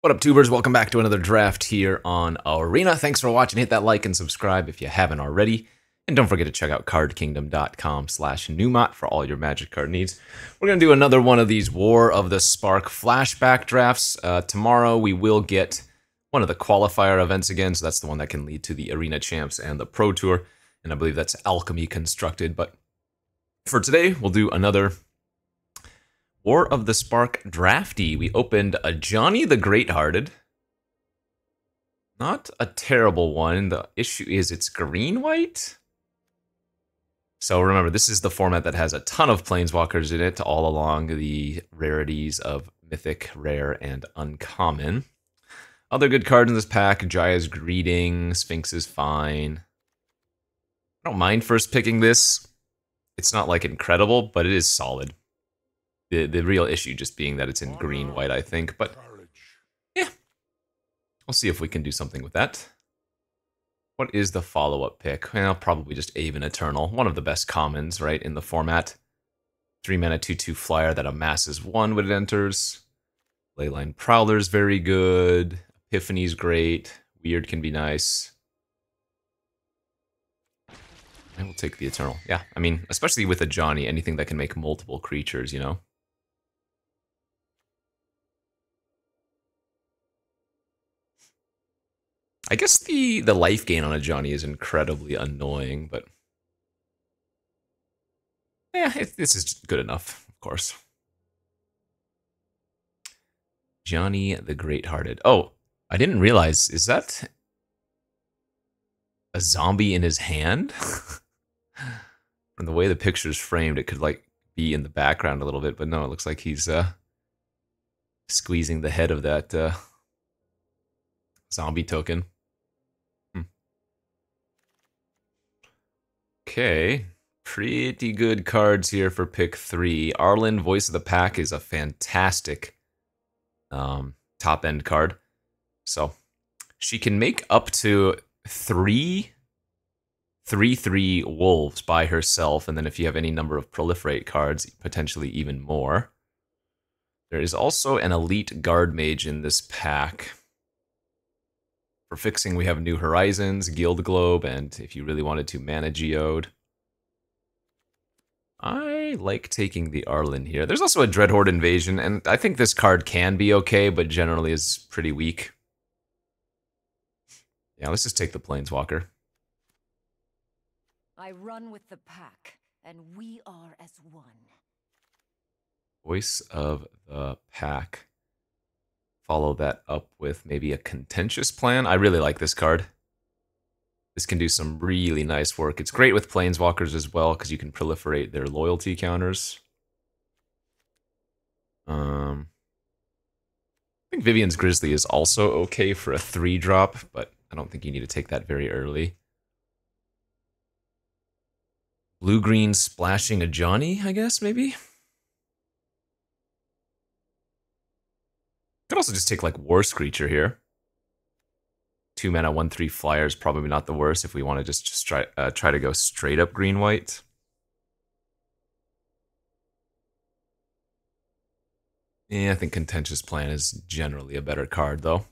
What up, tubers? Welcome back to another draft here on Arena. Thanks for watching. Hit that like and subscribe if you haven't already. And don't forget to check out cardkingdom.com/Numot for all your Magic card needs. We're going to do another one of these War of the Spark flashback drafts. Tomorrow we will get one of the qualifier events again, so that's the one that can lead to the Arena Champs and the Pro Tour. And I believe that's Alchemy constructed. But for today, we'll do another War of the Spark drafty. We opened a Johnny the Greathearted. Not a terrible one. The issue is it's green-white. So remember, this is the format that has a ton of Planeswalkers in it, all along the rarities of Mythic, Rare, and Uncommon. Other good cards in this pack: Jaya's Greeting, Sphinx is fine. I don't mind first picking this. It's not like incredible, but it is solid. The real issue just being that it's in green-white, I think. But yeah, we'll see if we can do something with that. What is the follow-up pick? Well, probably just Aven Eternal. One of the best commons, right, in the format. 3-mana 2/2 flyer that amasses 1 when it enters. Leyline Prowler's very good. Epiphany's great. Weird can be nice. And we'll take the Eternal. Yeah, I mean, especially with a Johnny, anything that can make multiple creatures, you know? I guess the life gain on a Johnny is incredibly annoying, but yeah, this is good enough, of course. Johnny the Greathearted. Oh, I didn't realize, is that a zombie in his hand? From the way the picture's framed, it could like be in the background a little bit, but no, it looks like he's squeezing the head of that zombie token. Okay, pretty good cards here for pick 3. Arlen, Voice of the Pack, is a fantastic top-end card. So she can make up to 3/3 wolves by herself, and then if you have any number of Proliferate cards, potentially even more. There is also an elite guard mage in this pack. For fixing, we have New Horizons, Guild Globe, and if you really wanted to, Mana Geode. I like taking the Arlen here. There's also a Dreadhorde Invasion, and I think this card can be okay, but generally is pretty weak. Yeah, let's just take the Planeswalker. I run with the pack, and we are as one. Voice of the Pack. Follow that up with maybe a Contentious Plan. I really like this card. This can do some really nice work. It's great with Planeswalkers as well, because you can proliferate their loyalty counters. I think Vivian's Grizzly is also okay for a 3-drop, but I don't think you need to take that very early. Blue-green splashing a Johnny, I guess, maybe? Could also just take like War Screecher here. 2-mana 1/3 flyer is probably not the worst if we want to just try to go straight up green-white. Yeah, I think Contentious Plan is generally a better card, though.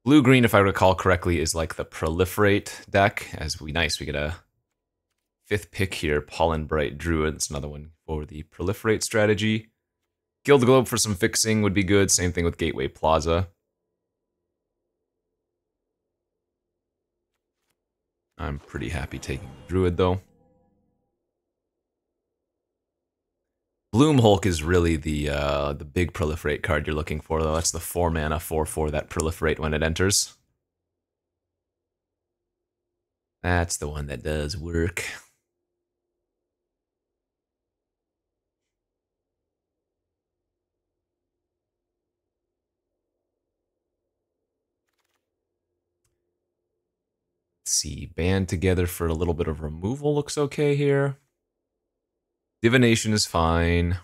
Blue-green, if I recall correctly, is like the Proliferate deck. We get a 5th pick here, Pollen Bright Druid. It's another one for the Proliferate strategy. Guild Globe for some fixing would be good. Same thing with Gateway Plaza. I'm pretty happy taking the Druid, though. Bloom Hulk is really the big Proliferate card you're looking for, though. That's the 4-mana 4/4 that Proliferate when it enters. That's the one that does work. See, band together for a little bit of removal looks okay here. Divination is fine.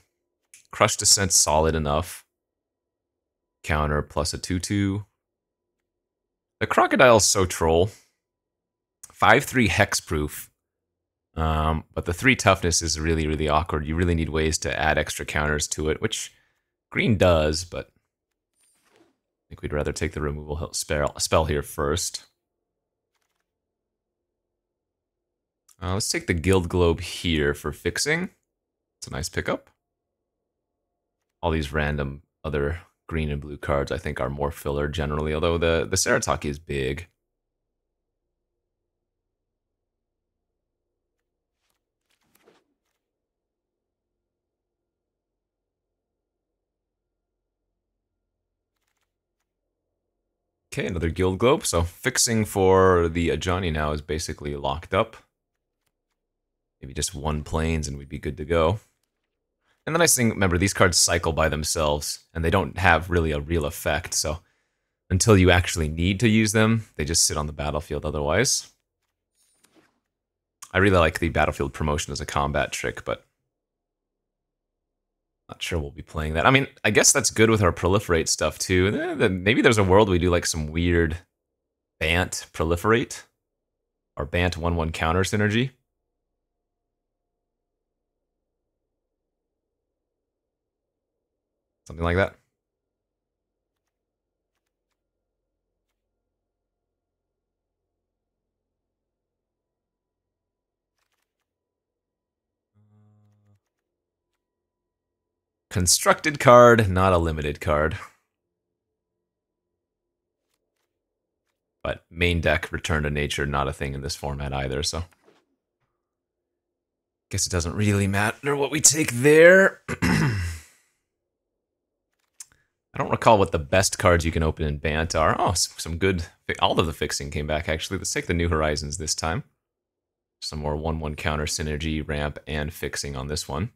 Crush Descent solid enough. Counter plus a 2/2. The Crocodile's so troll. 5/3 hexproof. But the 3 toughness is really, really awkward. You really need ways to add extra counters to it, which Green does, but I think we'd rather take the removal spell here first. Let's take the Guild Globe here for fixing. It's a nice pickup. All these random other green and blue cards I think are more filler generally, although the Sarataki is big. Okay, another Guild Globe. So fixing for the Ajani now is basically locked up. Maybe just one planes and we'd be good to go. And the nice thing, remember, these cards cycle by themselves, and they don't have really a real effect, so until you actually need to use them, they just sit on the battlefield otherwise. I really like the battlefield promotion as a combat trick, but not sure we'll be playing that. I mean, I guess that's good with our Proliferate stuff, too. Maybe there's a world we do like some weird Bant Proliferate, or Bant 1/1 counter synergy. Something like that. Constructed card, not a limited card. But main deck, Return to Nature, not a thing in this format either, so guess it doesn't really matter what we take there. I don't recall what the best cards you can open in Bant are. Oh, some good... All of the fixing came back, actually. Let's take the New Horizons this time. Some more 1/1 counter synergy, ramp, and fixing on this one.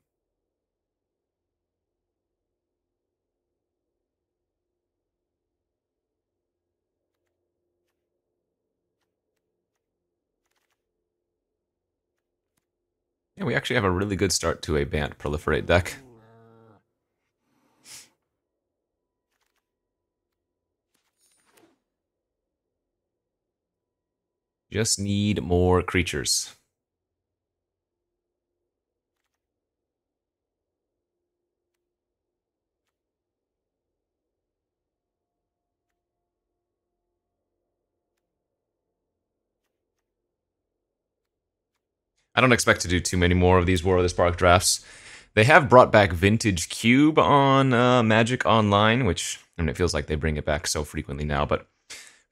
Yeah, we actually have a really good start to a Bant Proliferate deck. Just need more creatures. I don't expect to do too many more of these War of the Spark drafts. They have brought back Vintage Cube on Magic Online, which, I mean, it feels like they bring it back so frequently now, but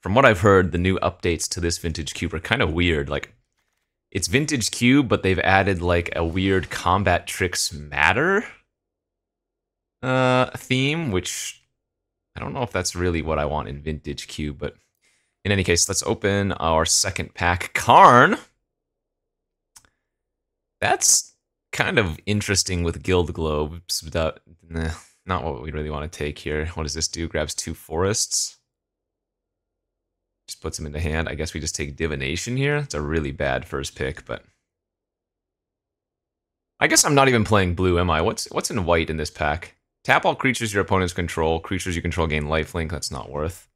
from what I've heard, the new updates to this Vintage Cube are kind of weird. Like, it's Vintage Cube, but they've added, like, a weird Combat Tricks Matter theme, which I don't know if that's really what I want in Vintage Cube, but in any case, let's open our second pack. Karn! That's kind of interesting with Guild Globes, but not what we really want to take here. What does this do? Grabs 2 forests. Just puts them into hand. I guess we just take Divination here. It's a really bad first pick, but I guess I'm not even playing blue, am I? What's in white in this pack? Tap all creatures your opponents control. Creatures you control gain lifelink. That's not worth.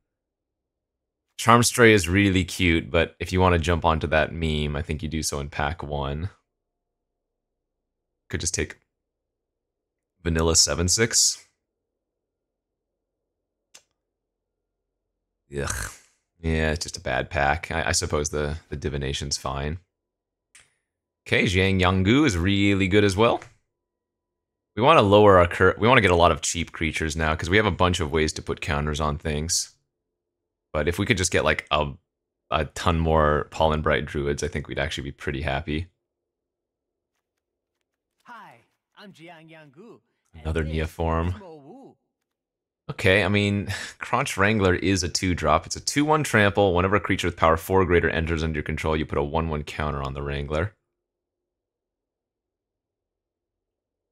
Charmstray is really cute, but if you want to jump onto that meme, I think you do so in pack 1. Could just take vanilla 7/6. Ugh. Yeah, it's just a bad pack. I suppose the Divination's fine. Okay, Jiang Yanggu is really good as well. We want to lower our we want to get a lot of cheap creatures now, because we have a bunch of ways to put counters on things. But if we could just get like a ton more Pollen Bright Druids, I think we'd actually be pretty happy. I'm Jiang Yanggu. Another Neoform. Okay, I mean, Crunch Wrangler is a 2-drop. It's a 2/1 trample. Whenever a creature with power 4 or greater enters under your control, you put a 1/1 counter on the Wrangler.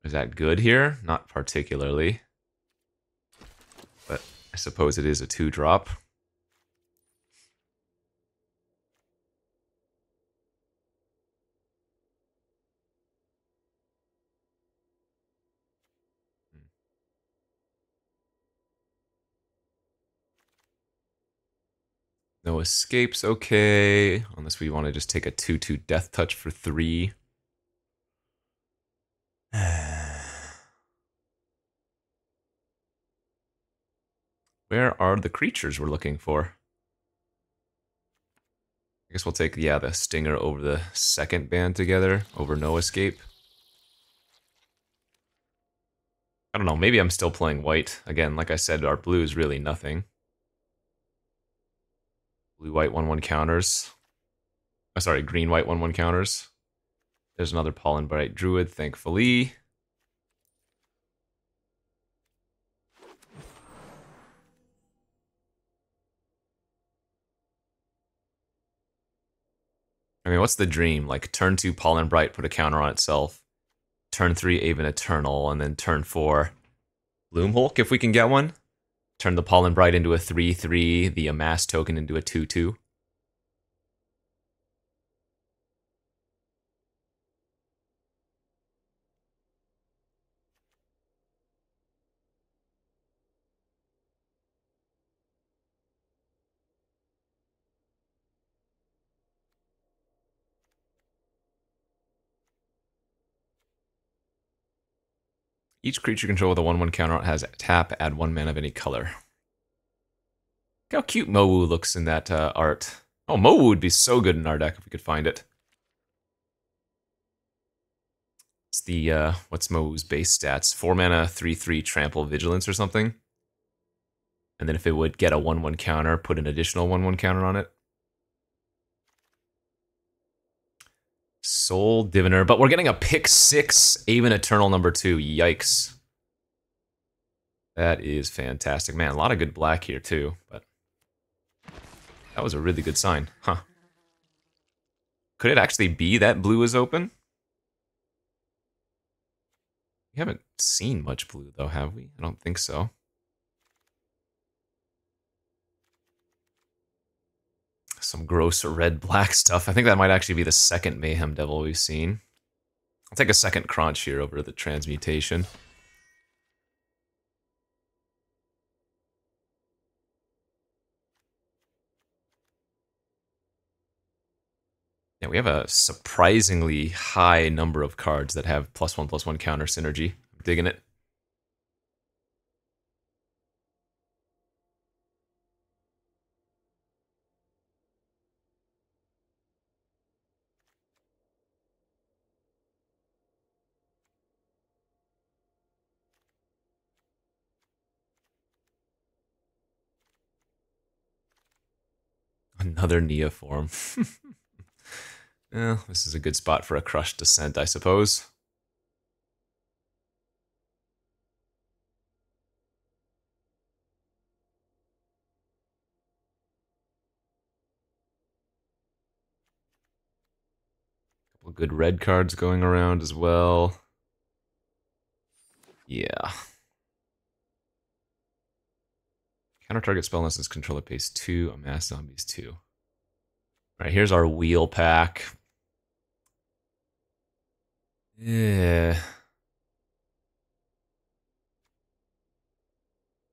Is that good here? Not particularly. But I suppose it is a 2-drop. No escapes, okay. Unless we want to just take a 2/2 Death Touch for 3. Where are the creatures we're looking for? I guess we'll take, yeah, the Stinger over the second band together, over No Escape. I don't know, maybe I'm still playing white. Again, like I said, our blue is really nothing. Blue-white 1/1 counters. Oh, sorry, green-white 1/1 counters. There's another Pollen Bright Druid, thankfully. I mean, what's the dream? Like, turn 2 Pollen Bright, put a counter on itself. Turn 3 Aven Eternal, and then turn 4 Bloomhulk, if we can get one. Turn the Pollen Bright into a 3/3, the Amass token into a 2/2. Each creature controlled with a 1/1 counter has tap, add 1 mana of any color. Look how cute Mowu looks in that art. Oh, Mowu would be so good in our deck if we could find it. It's the, what's Mowu's base stats? 4 mana, 3/3, Trample, Vigilance or something. And then if it would get a 1/1 counter, put an additional 1/1 counter on it. Soul Diviner, but we're getting a pick 6 Aven Eternal #2. Yikes. That is fantastic. Man, a lot of good black here too, but that was a really good sign. Huh. Could it actually be that blue is open? We haven't seen much blue though, have we? I don't think so. Some gross red-black stuff. I think that might actually be the second Mayhem Devil we've seen. I'll take a second Crunch here over the Transmutation. Yeah, we have a surprisingly high number of cards that have +1/+1 counter synergy. I'm digging it. Another Neoform. Well, this is a good spot for a Crushed Descent, I suppose. Couple good red cards going around as well. Yeah. Counter target spell unless its controller pays 2, amass zombies 2. Alright, here's our wheel pack. Yeah.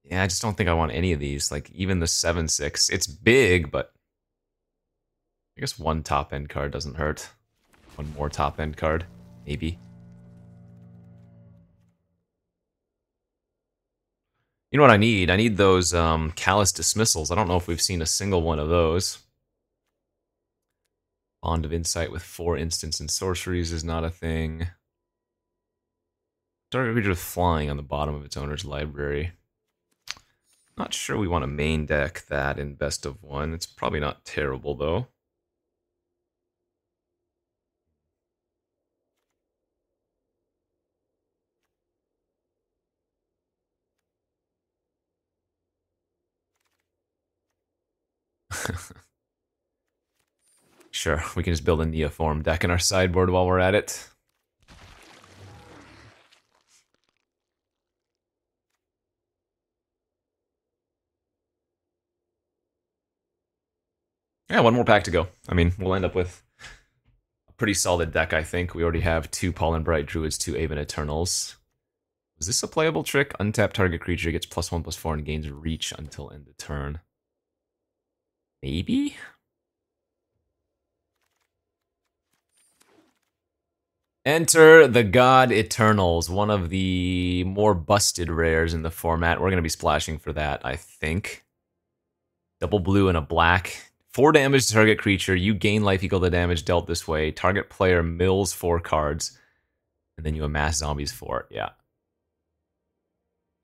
Yeah, I just don't think I want any of these. Like, even the 7/6. It's big, but I guess one top-end card doesn't hurt. One more top-end card, maybe. You know what I need? I need those Callous Dismissals. I don't know if we've seen a single one of those. Bond of Insight with 4 instants and sorceries is not a thing. Target creature with flying on the bottom of its owner's library. Not sure we want to main deck that in best of 1. It's probably not terrible, though. Sure, we can just build a Neoform deck in our sideboard while we're at it. Yeah, one more pack to go. I mean, we'll end up with a pretty solid deck, I think. We already have 2 Pollen Bright Druids, 2 Aven Eternals. Is this a playable trick? Untap target creature gets +1/+4 and gains reach until end of turn. Maybe? Enter the God Eternals, one of the more busted rares in the format. We're going to be splashing for that, I think. Double blue and a black. 4 damage to target creature. You gain life equal to damage dealt this way. Target player mills 4 cards. And then you amass zombies for it. Yeah.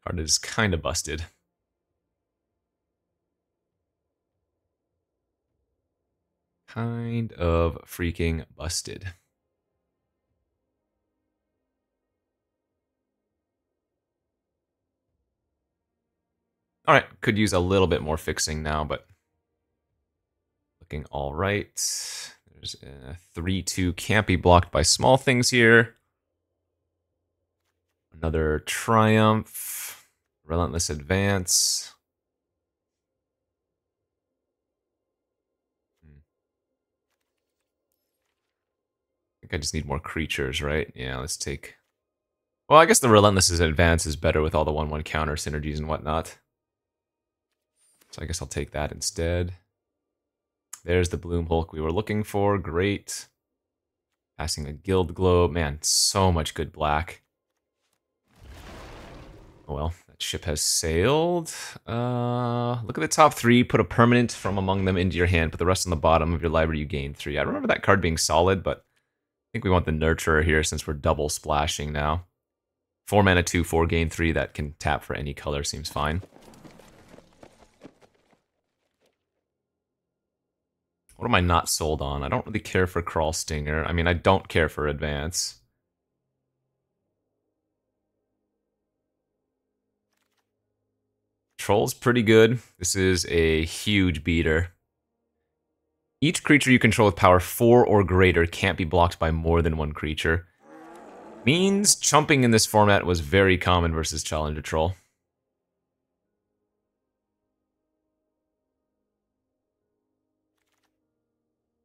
Card is kind of busted. Kind of freaking busted. Alright, could use a little bit more fixing now, but looking alright. There's a 3-2, can't be blocked by small things here. Another Triumph. Relentless Advance. I think I just need more creatures, right? Yeah, let's take... Well, I guess the Relentless Advance is better with all the 1-1 counter synergies and whatnot. So I guess I'll take that instead. There's the Bloom Hulk we were looking for. Great. Passing a Guild Globe. Man, so much good black. Oh well, that ship has sailed. Look at the top 3. Put a permanent from among them into your hand. Put the rest on the bottom of your library. You gain 3. I remember that card being solid, but I think we want the Nurturer here since we're double splashing now. 4 mana 2, 4 gain 3. That can tap for any color. Seems fine. What am I not sold on? I don't really care for Crawl Stinger. I mean, I don't care for Advance. Troll's pretty good. This is a huge beater. Each creature you control with power 4 or greater can't be blocked by more than 1 creature. Means chumping in this format was very common versus Challenger Troll.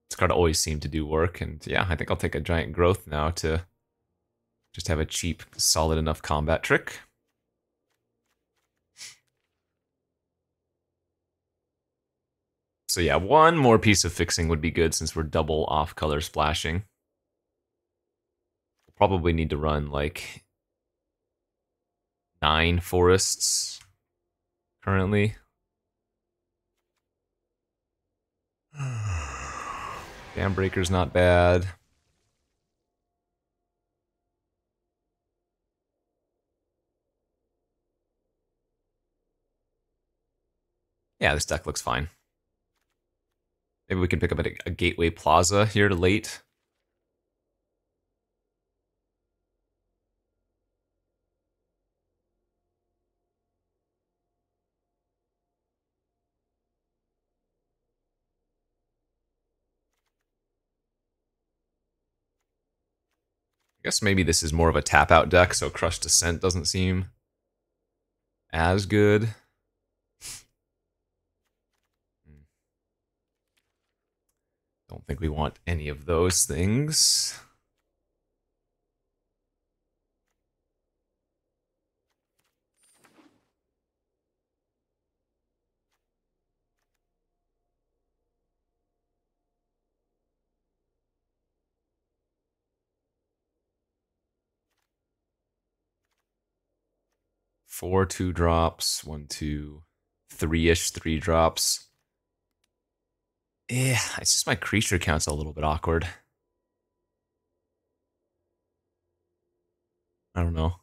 This card always seemed to do work, and yeah, I think I'll take a Giant Growth now to just have a cheap, solid enough combat trick. So yeah, 1 more piece of fixing would be good since we're double off-color splashing. We'll probably need to run like 9 forests currently. Dam Breaker's not bad. Yeah, this deck looks fine. Maybe we can pick up a Gateway Plaza here late. I guess maybe this is more of a tap-out deck, so Crushed Descent doesn't seem as good. Don't think we want any of those things. Four 2-drops, 1, 2, 3-ish 3-drops. Yeah, it's just my creature count's a little bit awkward. I don't know.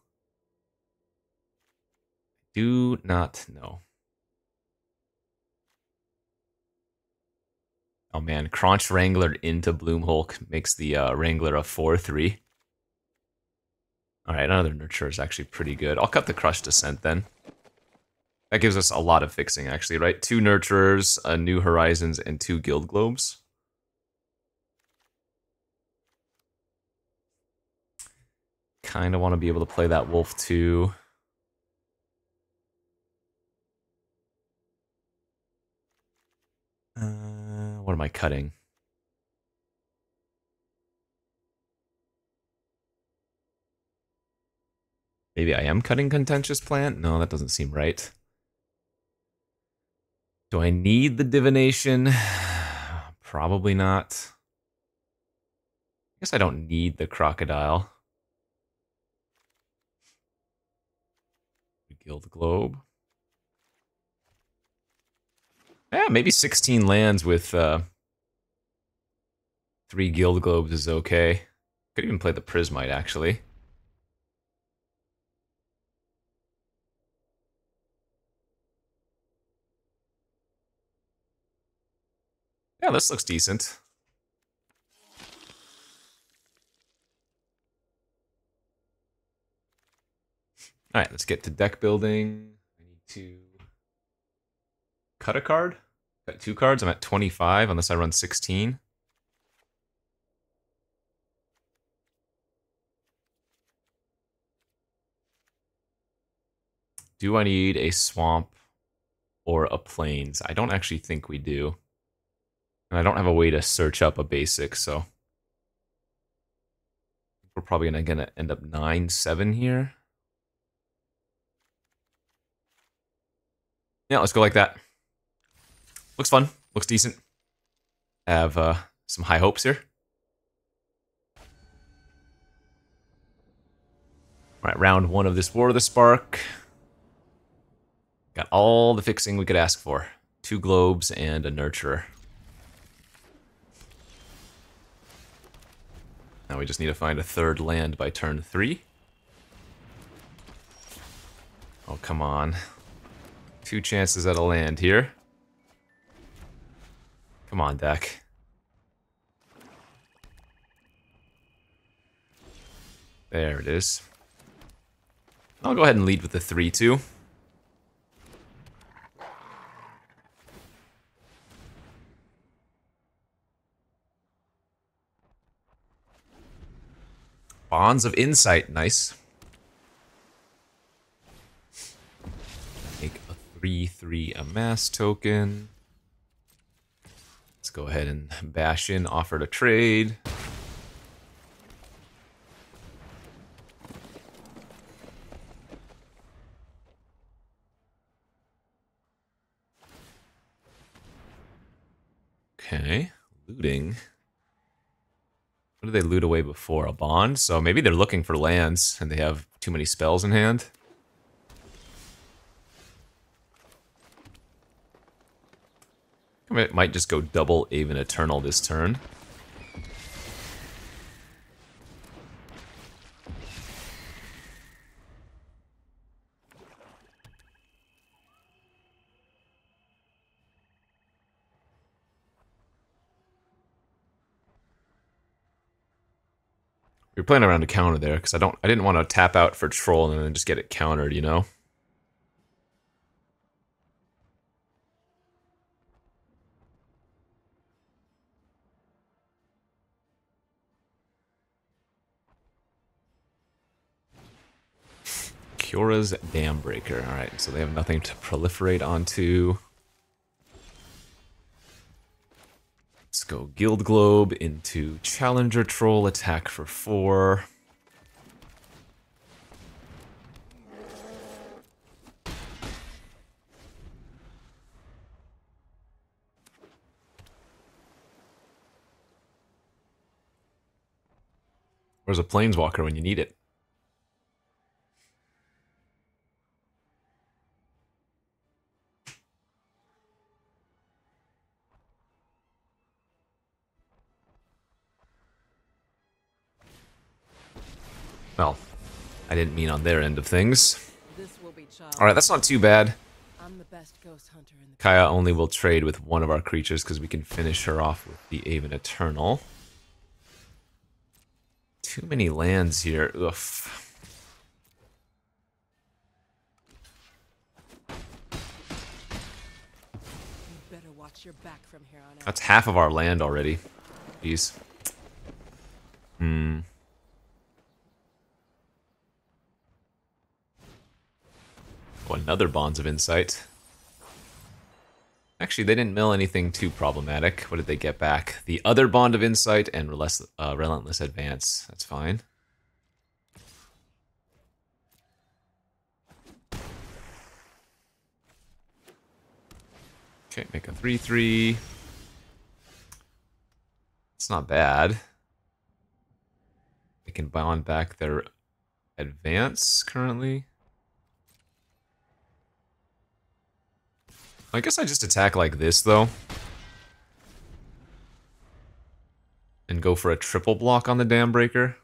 Do not know. Oh man, Crunch Wrangler into Bloom Hulk makes the Wrangler a 4-3. Alright, another Nurture is actually pretty good. I'll cut the Crushed Descent then. That gives us a lot of fixing, actually, right? 2 Nurturers, a New Horizons, and 2 Guild Globes. Kind of want to be able to play that Wolf too. What am I cutting? Maybe I am cutting Contentious Plant? No, that doesn't seem right. Do I need the Divination? Probably not. Guess I don't need the crocodile. Guild Globe. Yeah, maybe 16 lands with 3 Guild Globes is okay. Could even play the Prismite, actually. Yeah, this looks decent. Alright, let's get to deck building. I need to cut a card? Got 2 cards, I'm at 25 unless I run 16. Do I need a swamp or a plains? I don't actually think we do. And I don't have a way to search up a basic, so we're probably gonna end up 9-7 here. Yeah, let's go like that. Looks fun. Looks decent. Have some high hopes here. Alright, round 1 of this War of the Spark. Got all the fixing we could ask for. 2 globes and a nurturer. Now we just need to find a 3rd land by turn 3. Oh, come on. 2 chances at a land here. Come on, deck. There it is. I'll go ahead and lead with the 3-2. Bonds of Insight, nice. Make a 3-3 amass token. Let's go ahead and bash in, offer to trade. Okay, looting. What did they loot away before? A bond? So maybe they're looking for lands and they have too many spells in hand. It might just go double Aven Eternal this turn. We were playing around a counter there because I didn't want to tap out for troll and then just get it countered, you know? Kyora's Dambreaker. Alright, so they have nothing to proliferate onto. Let's go Guild Globe into Challenger Troll, attack for 4. Where's a Planeswalker when you need it? Well, I didn't mean on their end of things. Alright, that's not too bad. I'm the best ghost hunter in the Kaya only will trade with one of our creatures because we can finish her off with the Aven Eternal. Too many lands here. Oof. You better watch your back from here on out. That's half of our land already. Jeez. Oh, another Bonds of Insight. Actually, they didn't mill anything too problematic. What did they get back? The other Bond of Insight and Relentless Advance. That's fine. Okay, make a 3-3. It's not bad. They can bond back their advance currently. I guess I just attack like this, though. And go for a triple block on the Dam Breaker.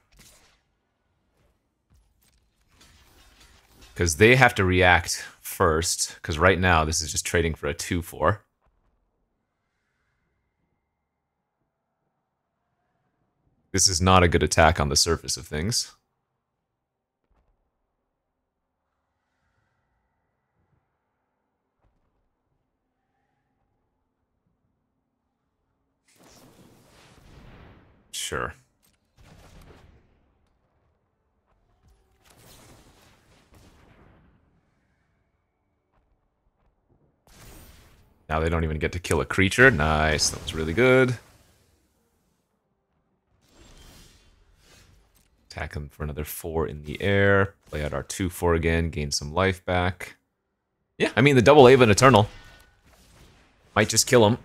Because they have to react first. Because right now, this is just trading for a 2-4. This is not a good attack on the surface of things. Sure. Now they don't even get to kill a creature. Nice, that was really good. Attack them for another 4 in the air. Play out our 2-4 again, gain some life back. Yeah, I mean, the double Ava and Eternal might just kill him.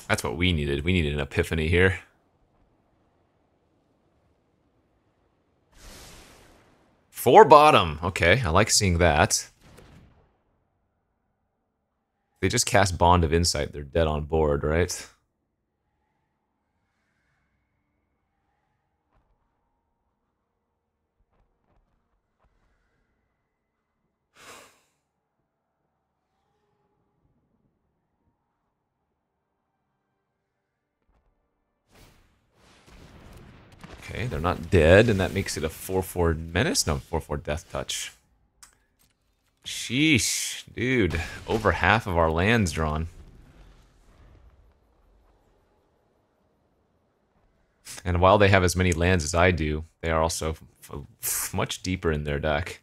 That's what we needed. We needed an epiphany here. Four bottom. Okay, I like seeing that. They just cast Bond of Insight. They're dead on board, right? Okay, they're not dead, and that makes it a 4-4 menace? No, 4-4 death touch. Sheesh, dude. Over half of our lands drawn. And while they have as many lands as I do, they are also much deeper in their deck.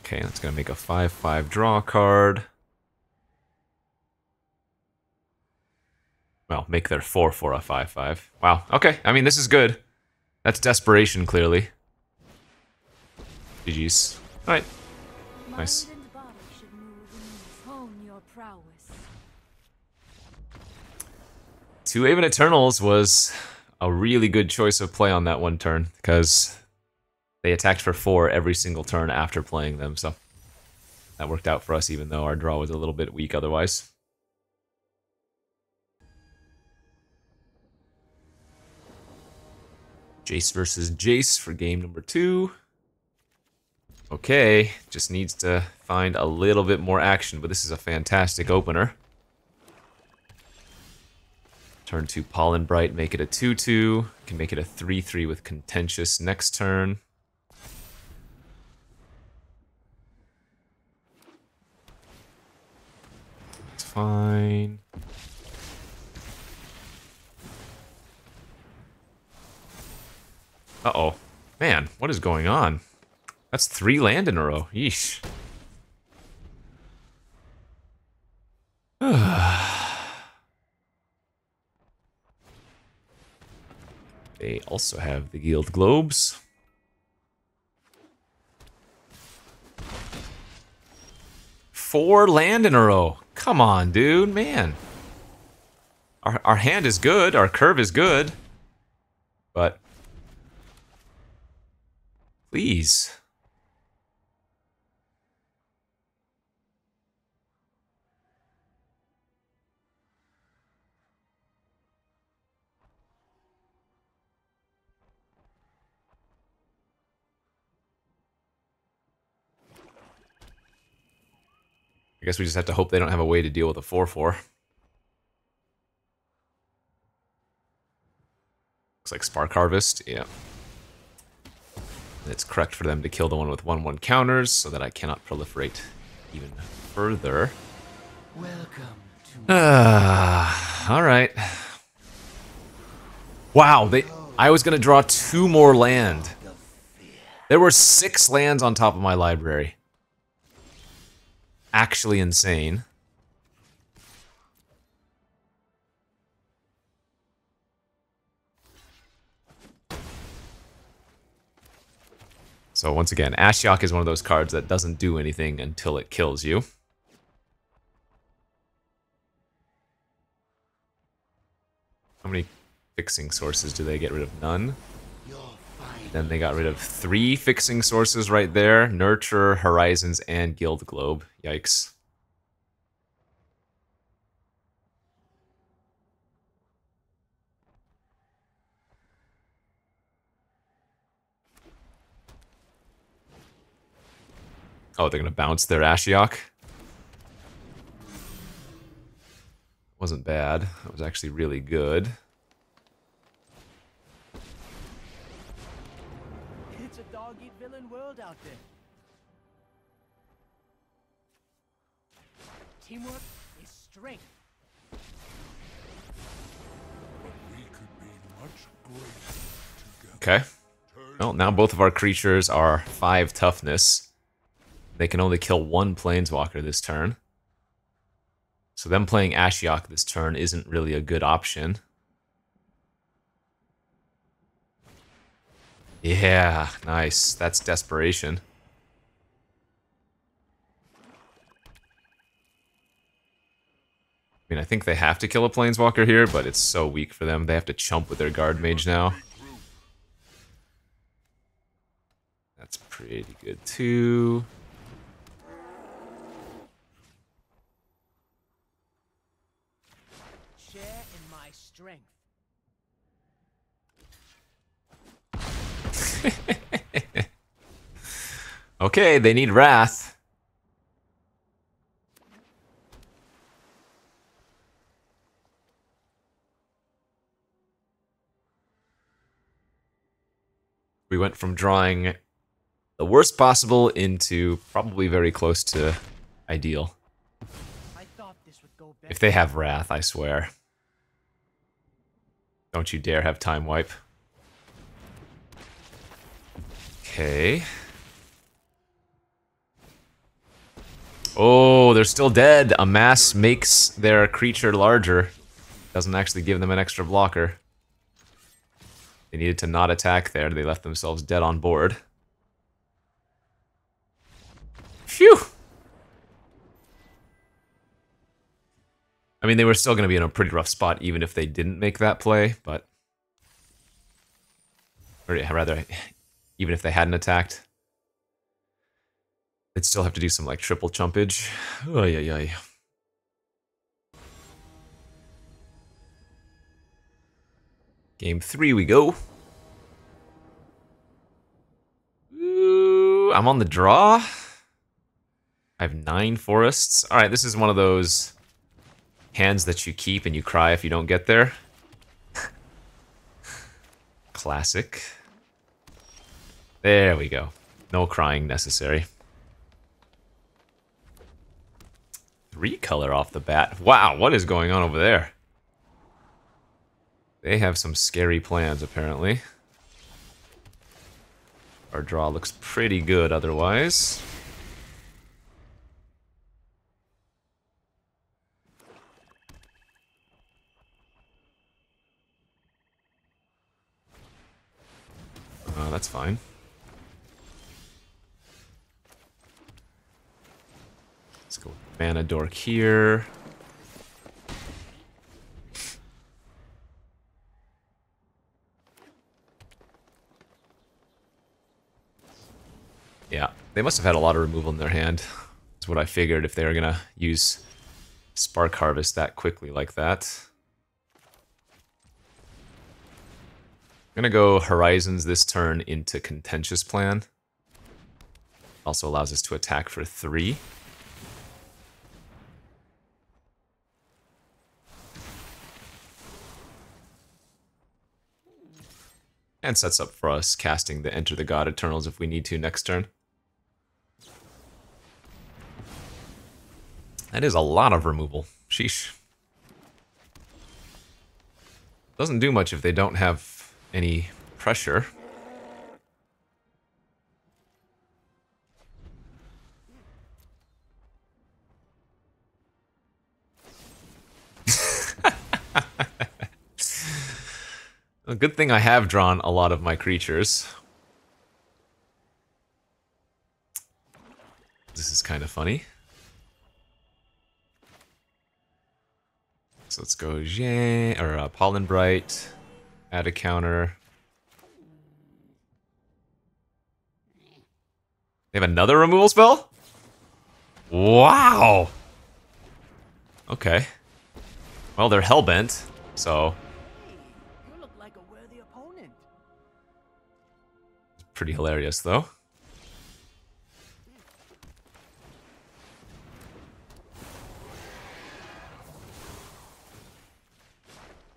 Okay, that's going to make a 5-5 draw card. Well, make their 4-4 a 5-5. Wow, okay, I mean, this is good. That's desperation, clearly. GG's. Alright. Nice. 2 Aven Eternals was a really good choice of play on that one turn, because they attacked for 4 every single turn after playing them, so that worked out for us, even though our draw was a little bit weak otherwise. Jace versus Jace for game number 2. Okay, just needs to find a little bit more action, but this is a fantastic opener. Turn 2 Pollen Bright, make it a 2-2. Can make it a 3-3 with Contentious next turn. It's fine. Uh-oh. Man, what is going on? That's 3 land in a row. Yeesh. They also have the Guild Globes. Four land in a row. Come on, dude, man. Our hand is good, our curve is good. But please. I guess we just have to hope they don't have a way to deal with a 4-4. Looks like Spark Harvest, yeah. And it's correct for them to kill the one with 1/1 counters so that I cannot proliferate even further. Welcome to Alright. Wow, I was gonna draw 2 more land. There were 6 lands on top of my library. actually insane. So once again, Ashiok is one of those cards that doesn't do anything until it kills you. How many fixing sources do they get rid of? None. Then they got rid of 3 fixing sources right there. Nurture, Horizons, and Guild Globe. Yikes. Oh, they're going to bounce their Ashiok? Wasn't bad. That was actually really good. It's a dog-eat-villain world out there. Teamwork is strength. Okay. Well, now both of our creatures are 5 toughness. They can only kill 1 planeswalker this turn. So them playing Ashiok this turn isn't really a good option. Yeah, nice. That's desperation. I mean, I think they have to kill a planeswalker here, but it's so weak for them. They have to chump with their guard mage now. That's pretty good too. Share in my strength. Okay, they need Wrath. We went from drawing the worst possible into probably very close to ideal. I thought this would go better. If they have Wrath, I swear. Don't you dare have Time Wipe. Okay. Oh, they're still dead. A mass makes their creature larger. Doesn't actually give them an extra blocker. They needed to not attack there. They left themselves dead on board. Phew! I mean, they were still going to be in a pretty rough spot even if they didn't make that play, but... Or rather, even if they hadn't attacked. They'd still have to do some, like, triple chumpage. Oy, oy, oy. Game 3 we go. Ooh, I'm on the draw. I have 9 forests. Alright, this is one of those hands that you keep and you cry if you don't get there. Classic. There we go. No crying necessary. 3 color off the bat. Wow, what is going on over there? They have some scary plans, apparently. Our draw looks pretty good otherwise. That's fine. Let's go with Mana Dork here. Yeah, they must have had a lot of removal in their hand. That's what I figured if they were gonna use Spark Harvest that quickly like that. I'm gonna go Horizons this turn into Contentious Plan. Also allows us to attack for 3. And sets up for us casting the Enter the God Eternals if we need to next turn. That is a lot of removal. Sheesh. Doesn't do much if they don't have any pressure. A good thing I have drawn a lot of my creatures. This is kind of funny. So let's go Pollen Bright, add a counter. They have another removal spell? Wow! Okay. Well, they're hellbent, so... You look like a worthy opponent. Pretty hilarious, though.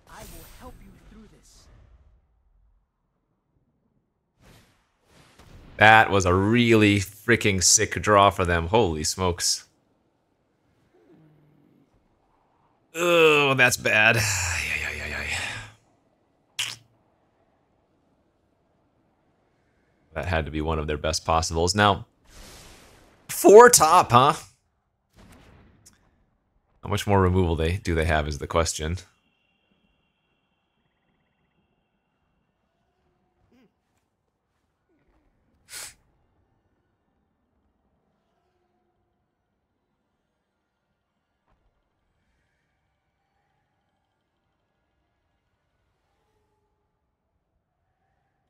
I will help you through this. That was a really freaking sick draw for them. Holy smokes. Oh, that's bad. Ay, ay, ay, ay. That had to be one of their best possibles. Now, 4 top, huh? How much more removal do they have is the question.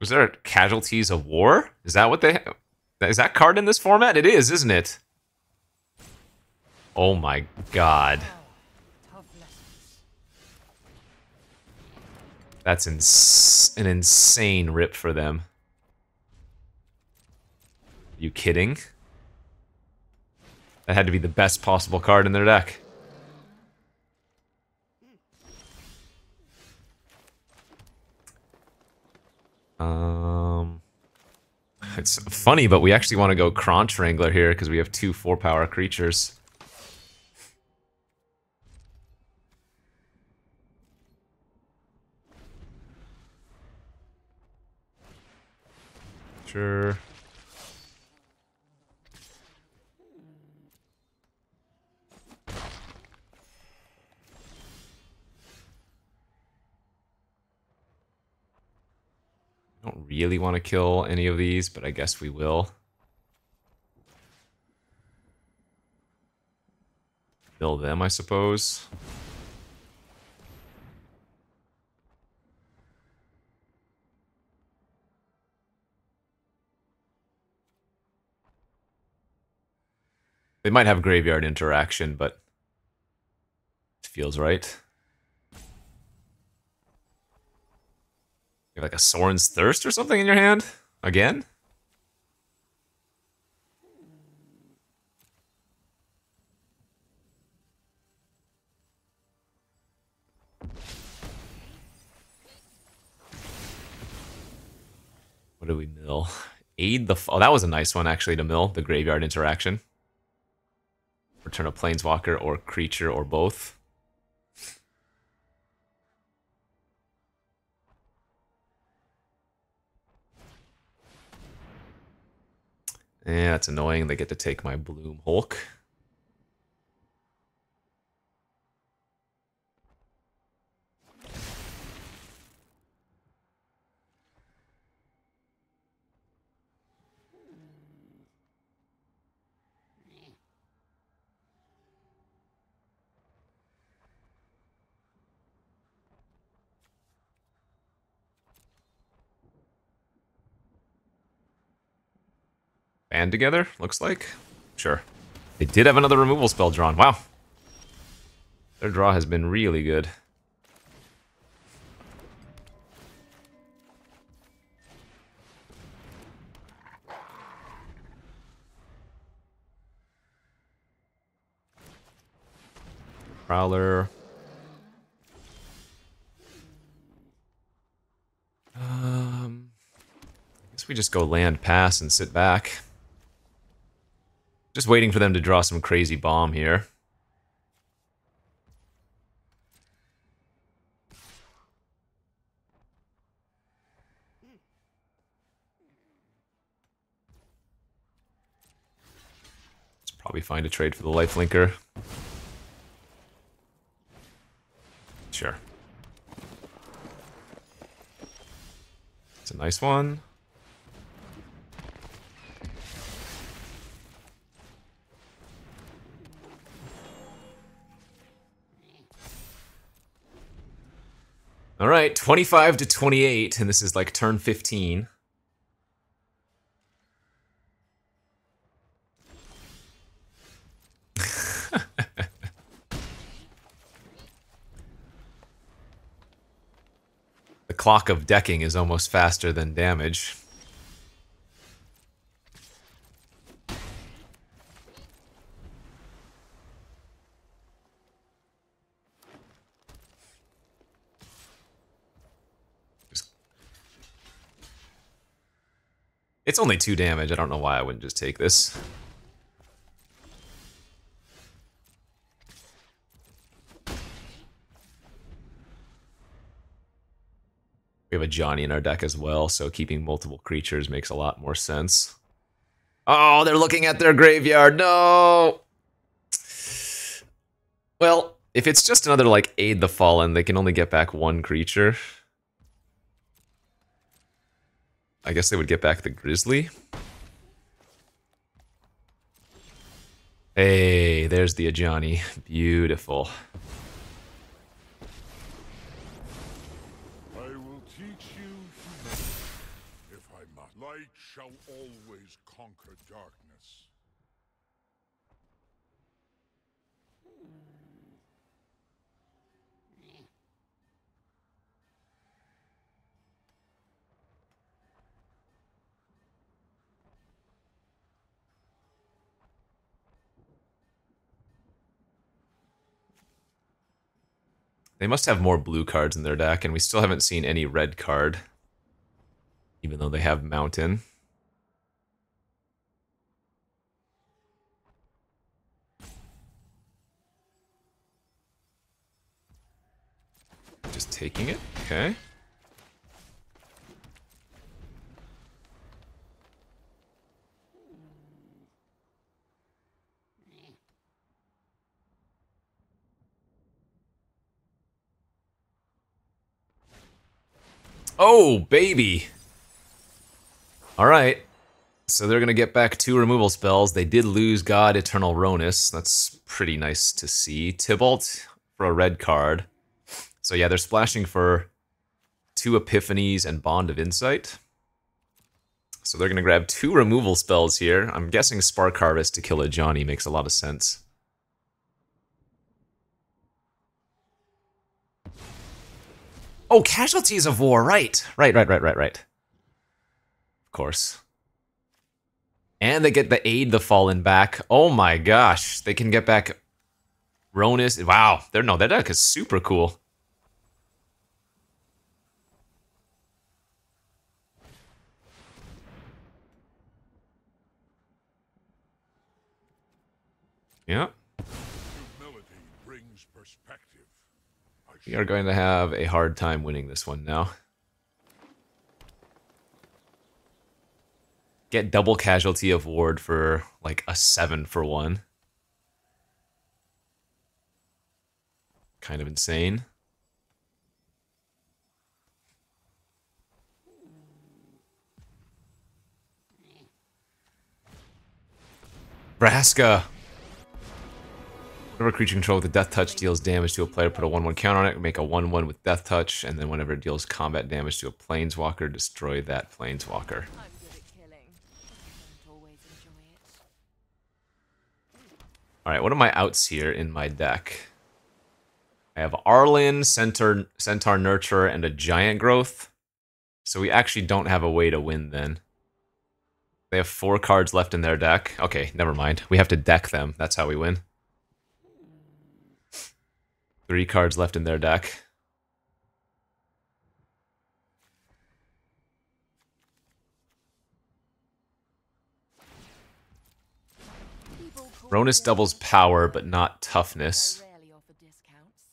Was there Casualties of War? Is that what they have? Is that card in this format? It is, isn't it? Oh my god. Tough lessons. That's an insane rip for them. Are you kidding? That had to be the best possible card in their deck. It's funny, but we actually want to go Crunch Wrangler here because we have 2 4-power creatures. Sure. I don't really want to kill any of these, but I guess we will. Kill them, I suppose. They might have graveyard interaction, but it feels right. You have like a Sorin's Thirst or something in your hand? Again? What do we mill? Aid the... Oh, that was a nice one, actually, to mill. The graveyard interaction. Return a Planeswalker or creature or both. Yeah, it's annoying. They get to take my Bloom Hulk. Band together, looks like. Sure. They did have another removal spell drawn. Wow. Their draw has been really good. Prowler. I guess we just go land pass and sit back. Just waiting for them to draw some crazy bomb here. Let's probably find a trade for the lifelinker. Sure. It's a nice one. All right, 25 to 28, and this is like turn 15. The clock of decking is almost faster than damage. It's only 2 damage. I don't know why I wouldn't just take this. We have a Johnny in our deck as well, so keeping multiple creatures makes a lot more sense. Oh, they're looking at their graveyard. No! Well, if it's just another, like, Aid the Fallen, they can only get back 1 creature. I guess they would get back the Grizzly. Hey, there's the Ajani. Beautiful. I will teach you humility, if I must. Light shall always conquer darkness. They must have more blue cards in their deck, and we still haven't seen any red card. Even though they have Mountain. Just taking it, okay. Oh, baby! Alright. So they're gonna get back 2 removal spells. They did lose God, Eternal Ronus. That's pretty nice to see. Tybalt for a red card. So yeah, they're splashing for 2 Epiphanies and Bond of Insight. So they're gonna grab 2 removal spells here. I'm guessing Spark Harvest to kill a Johnny makes a lot of sense. Oh, Casualties of War, right. Right. Of course. And they get the Aid the Fallen back. Oh my gosh. They can get back Ronus. Wow. Their deck is super cool. Yeah. Humility brings perspective. We are going to have a hard time winning this one now. Get double Casualty of Ward for like a 7 for 1. Kind of insane. Vraska. Whenever a creature controlled with a Death Touch deals damage to a player, put a 1/1 counter on it, make a 1/1 with Death Touch, and then whenever it deals combat damage to a Planeswalker, destroy that Planeswalker. I'm good at killing. I don't always enjoy it. Alright, what are my outs here in my deck? I have Arlen, Centaur Nurturer, and a Giant Growth. So we actually don't have a way to win then. They have 4 cards left in their deck. Okay, never mind. We have to deck them. That's how we win. 3 cards left in their deck. Ronus doubles power, but not toughness. I rarely offer discounts.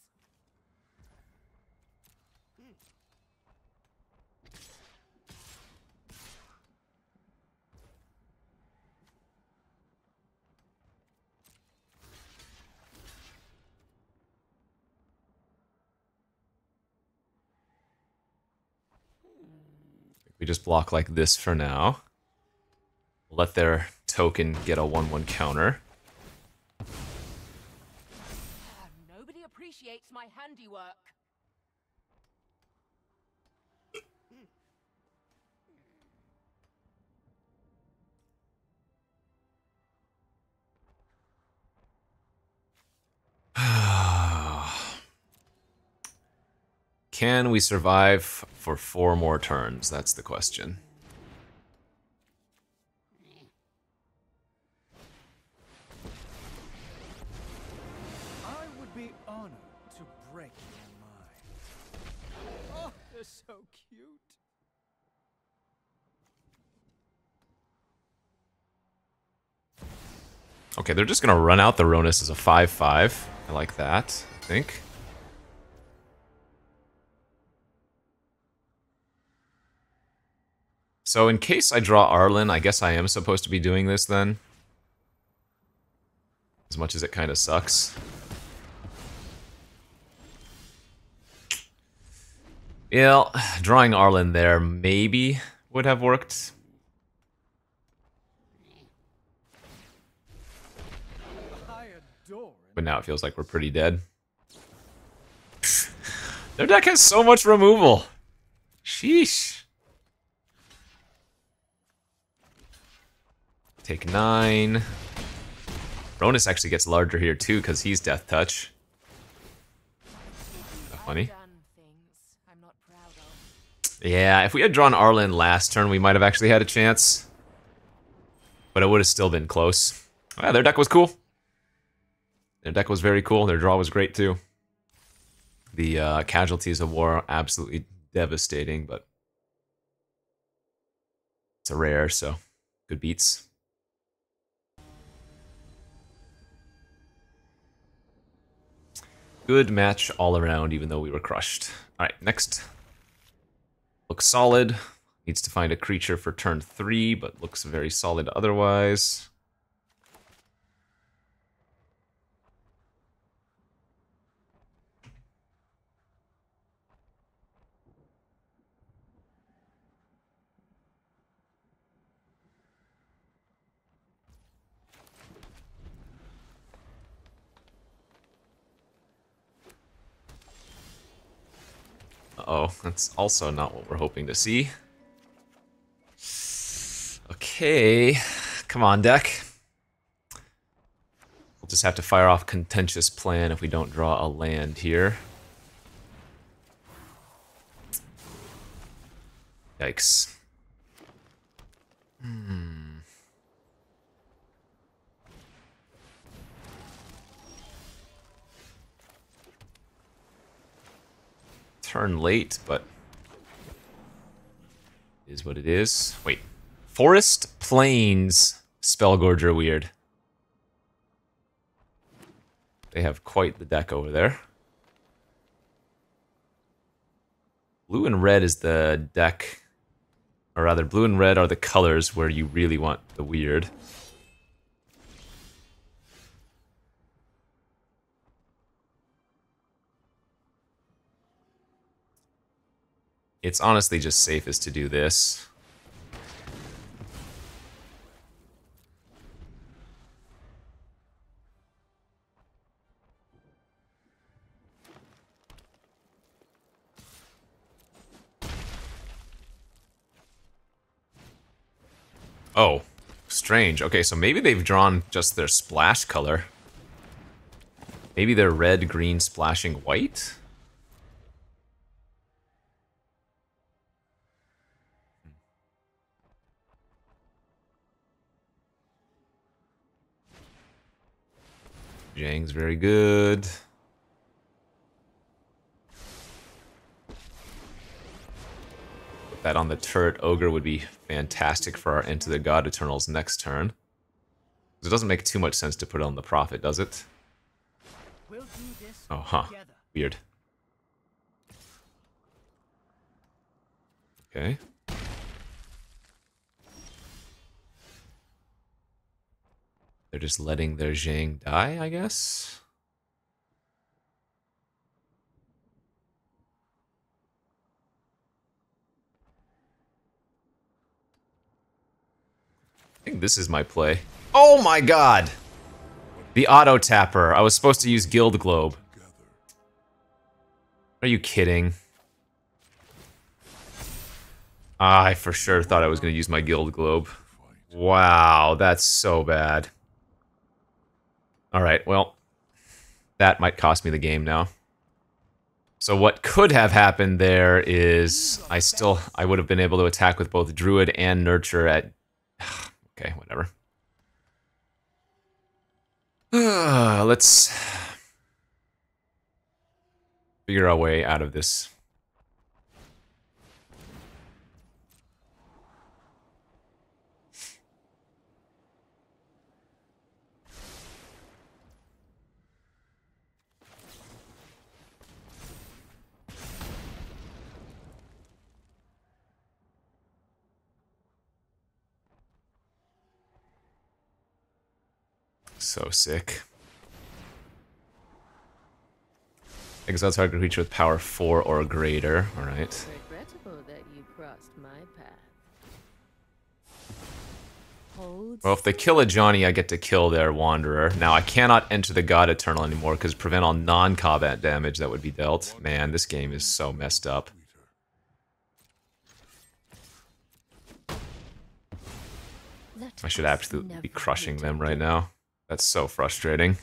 We just block like this for now. Let their token get a 1/1 counter. Nobody appreciates my handiwork. Can we survive for 4 more turns? That's the question. I would be honored to break your mind. Oh, they're so cute. Okay, they're just gonna run out the Ronus as a 5/5. I like that, I think. So in case I draw Arlen, I guess I am supposed to be doing this then. As much as it kind of sucks. Yeah, drawing Arlen there maybe would have worked. I adore But now it feels like we're pretty dead. Their deck has so much removal. Sheesh. Take 9. Ronus actually gets larger here too because he's Death Touch. Funny. I'm not proud of. Yeah, if we had drawn Arlen last turn, we might have actually had a chance. But it would have still been close. Yeah, their deck was cool. Their deck was very cool. Their draw was great too. The casualties of war are absolutely devastating, but it's a rare, so good beats. Good match all around, even though we were crushed. Alright, next. Looks solid. Needs to find a creature for turn 3, but looks very solid otherwise. Uh-oh, that's also not what we're hoping to see. Okay, come on, deck. We'll just have to fire off Contentious Plan if we don't draw a land here. Yikes. Turn late, but it is what it is. Wait. Forest Plains Spellgorger weird. They have quite the deck over there. Blue and red is the deck, or rather blue and red are the colors where you really want the weird. It's honestly just safest to do this. Oh, strange. Okay, so maybe they've drawn just their splash color. Maybe they're red, green, splashing white? Zhang's very good. Put that on the turret. Ogre would be fantastic for our Into the God Eternals next turn. It doesn't make too much sense to put it on the Prophet, does it? We'll do this Oh, huh. together. Weird. Okay. They're just letting their Zhang die, I guess? think this is my play. Oh my god! The auto tapper. I was supposed to use Guild Globe. Are you kidding? I for sure thought I was going to use my Guild Globe. Wow, that's so bad. Alright, well, that might cost me the game now. So what could have happened there is I would have been able to attack with both Druid and Nurture at... Okay, whatever. Let's figure our way out of this. So sick. Exile target creature with power 4 or greater. Alright. Regrettable that you crossed my path. Well, if they kill a Johnny, I get to kill their Wanderer. Now, I cannot enter the God Eternal anymore because prevent all non-combat damage that would be dealt. Man, this game is so messed up. I should absolutely be crushing them right now. That's so frustrating.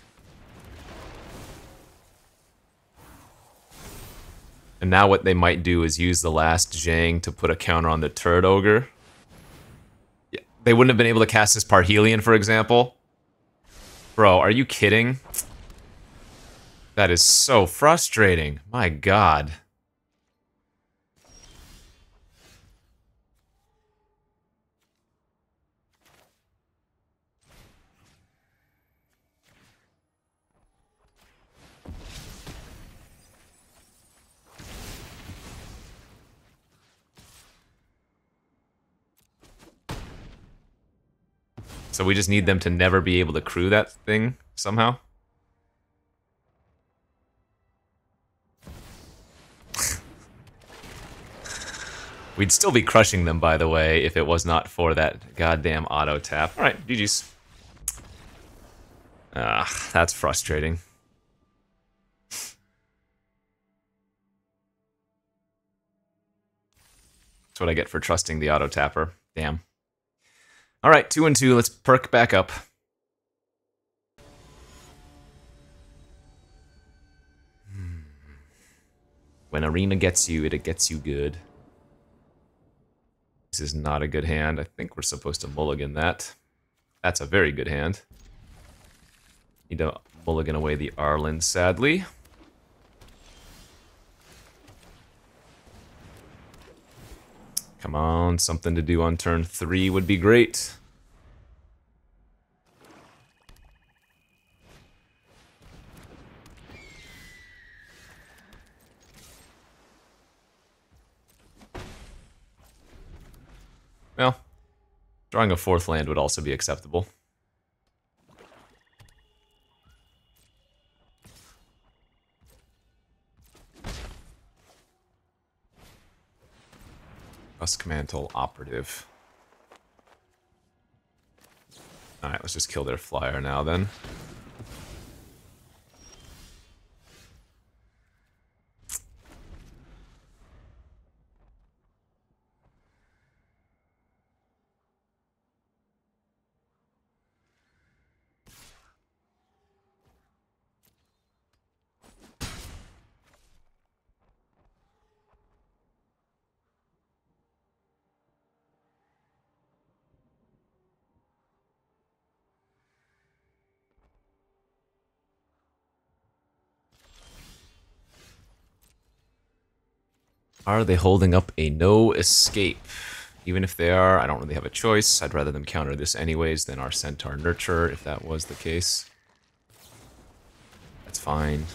And now what they might do is use the last Zhang to put a counter on the Turd Ogre. Yeah, they wouldn't have been able to cast this Parhelion, for example. Bro, are you kidding? That is so frustrating. My god. So we just need them to never be able to crew that thing somehow? We'd still be crushing them, by the way, if it was not for that goddamn auto tap. Alright, GG's. That's frustrating. That's what I get for trusting the auto tapper. Damn. Alright, 2 and 2, let's perk back up. When Arena gets you, it gets you good. This is not a good hand. I think we're supposed to mulligan that. That's a very good hand. Need to mulligan away the Arlen, sadly. Come on, something to do on turn 3 would be great. Well, drawing a 4th land would also be acceptable. Mantle operative. Alright, let's just kill their flyer now then. Are they holding up a no escape? Even if they are, I don't really have a choice. I'd rather them counter this anyways than our Centaur Nurture, if that was the case. That's fine.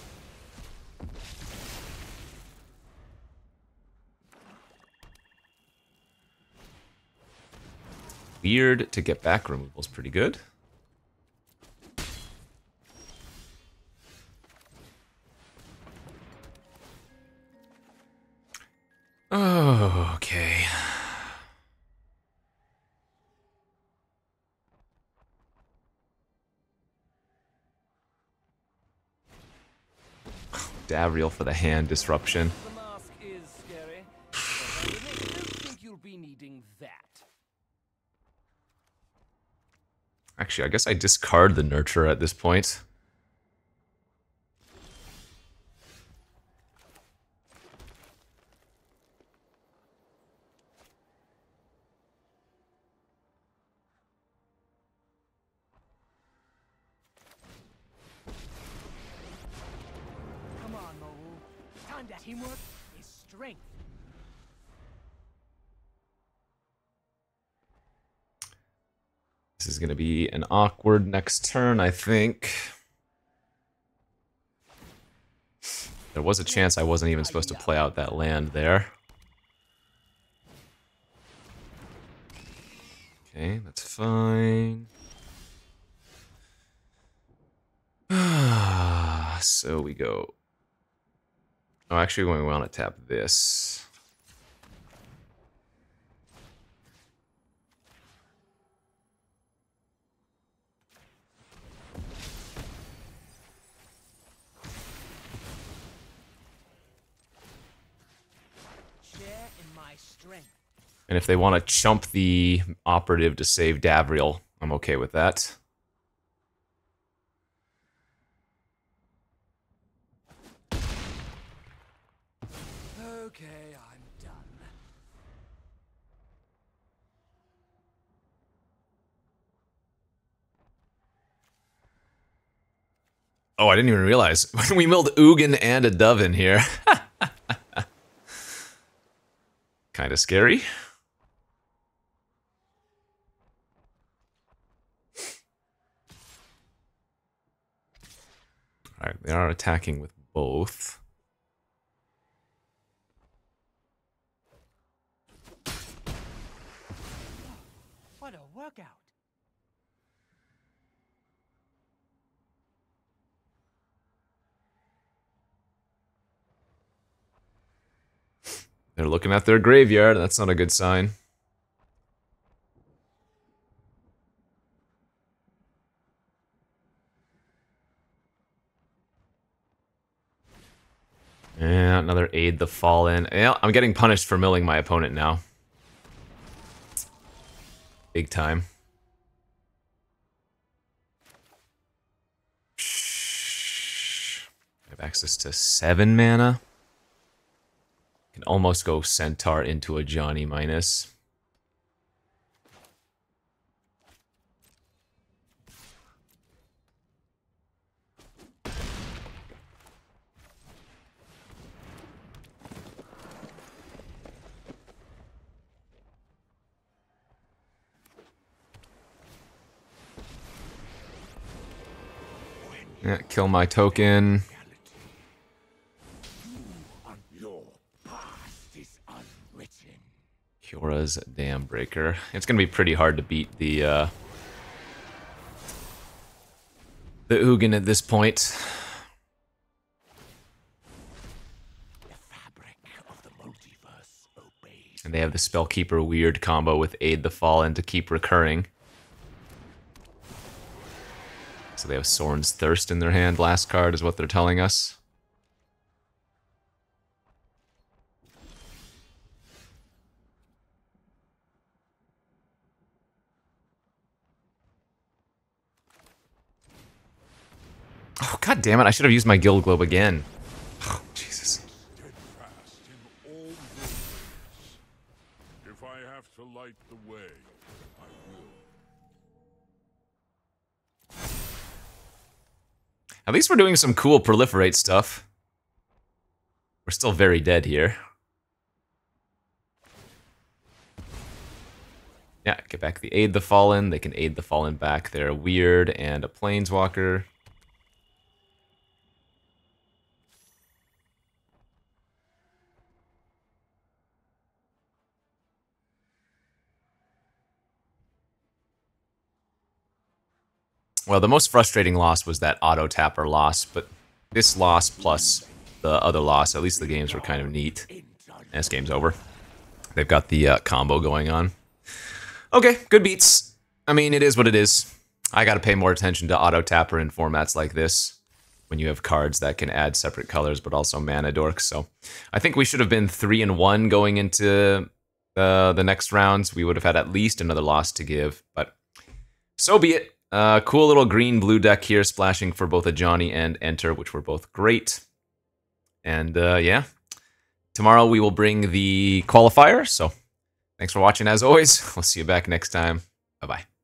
Weird to get back removal is pretty good. Oh, okay. Davriel for the hand disruption. The mask is scary, but I don't think you'll be needing that. Actually, I guess I discard the Nurture at this point. Come on, Moul. Time to teamwork is strength. This is going to be an awkward next turn, I think. There was a chance I wasn't even supposed to play out that land there. Okay, that's fine. So we go... Oh, actually, we want to tap this. Share in my strength. And if they want to chump the operative to save Davriel, I'm okay with that. Okay, I'm done. Oh, I didn't even realize. We milled Ugin and a dove in here. Kind of scary. Alright, they are attacking with both. What a workout. They're looking at their graveyard. That's not a good sign. Yeah, another Aid the Fallen. Yeah, I'm getting punished for milling my opponent now. Big time. I have access to 7 mana. Can almost go Centaur into a Johnny minus. Yeah, kill my token. Kyora's Dam Breaker. It's gonna be pretty hard to beat the Ugin at this point. And they have the Spellkeeper Weird combo with Aid the Fallen to keep recurring. So they have Sorin's Thirst in their hand. Last card is what they're telling us. Oh, god damn it. I should have used my Guild Globe again. Oh, Jesus. Steadfast in all ways. If I have to light the way, I will. At least we're doing some cool Proliferate stuff. We're still very dead here. Yeah, get back the Aid the Fallen. They can Aid the Fallen back. They're weird and a Planeswalker. Well, the most frustrating loss was that auto-tapper loss, but this loss plus the other loss, at least the games were kind of neat. And this game's over. They've got the combo going on. Okay, good beats. I mean, it is what it is. I gotta pay more attention to auto-tapper in formats like this. when you have cards that can add separate colors but also mana dorks. So I think we should have been 3-1 going into the next rounds. We would have had at least another loss to give, but so be it. Cool little green-blue deck here, splashing for both a Johnny and Enter, which were both great. And yeah, tomorrow we will bring the qualifier. So thanks for watching as always. We'll see you back next time. Bye-bye.